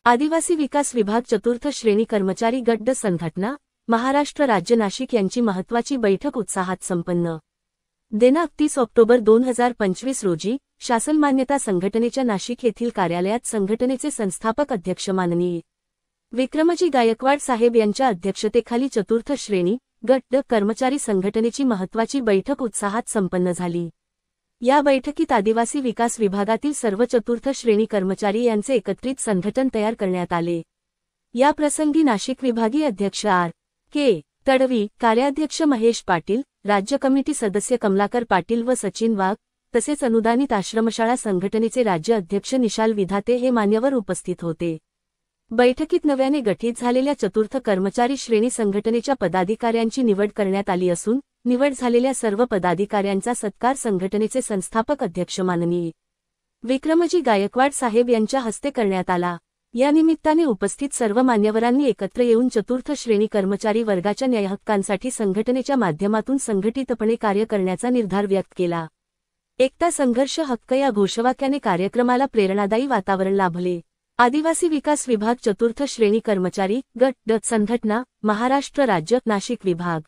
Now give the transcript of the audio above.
आदिवासी विकास विभाग चतुर्थ श्रेणी कर्मचारी गट ड संघटना महाराष्ट्र राज्य नाशिक यांची महत्त्वाची बैठक उत्साहात संपन्न. दिनांक 30 ऑक्टोबर 2025 रोजी शासन मान्यता संघटनेच्या नाशिक येथील कार्यालयात संघटनेचे संस्थापक अध्यक्ष माननीय विक्रमजी गायकवाड साहेब यांच्या अध्यक्षतेखाली चतुर्थ श्रेणी गट ड कर्मचारी संघटनेची महत्त्वाची बैठक उत्साहात संपन्न झाली. या बैठकीत आदिवासी विकास विभागातील सर्व चतुर्थ श्रेणी कर्मचारी यांचे एकत्रित संघटन तयार करण्यात आले. या प्रसंगी नाशिक विभागीय अध्यक्ष आर. के. तडवी, कार्याध्यक्ष महेश पाटील, राज्य कमिटी सदस्य कमलाकर पाटील व सचिन वाघ तसेच अनुदानित आश्रमशाळा संघटनेचे राज्य अध्यक्ष निशाल विधाते हे मान्यवर उपस्थित होते. बैठकीत नव्याने गठीत झालेल्या चतुर्थ कर्मचारी श्रेणी संघटनेच्या पदाधिकाऱ्यांची निवड करण्यात आली असून निवड झालेल्या सर्व पदाधिकाऱ्यांचा सत्कार संघटनेचे संस्थापक अध्यक्ष माननीय विक्रमजी गायकवाड साहेब यांच्या हस्ते करण्यात आला. या निमित्ताने उपस्थित सर्व मान्यवरांनी एकत्र येऊन चतुर्थ श्रेणी कर्मचारी वर्गाच्या न्यायहक्कांसाठी संघटनेच्या माध्यमातून संघटितपणे कार्य करण्याचा निर्धार व्यक्त केला. एकता संघर्ष हक्क या घोषवाक्याने कार्यक्रमाला प्रेरणादायी वातावरण लाभले. आदिवासी विकास विभाग चतुर्थ श्रेणी कर्मचारी गट ड संघटना महाराष्ट्र राज्य नाशिक विभाग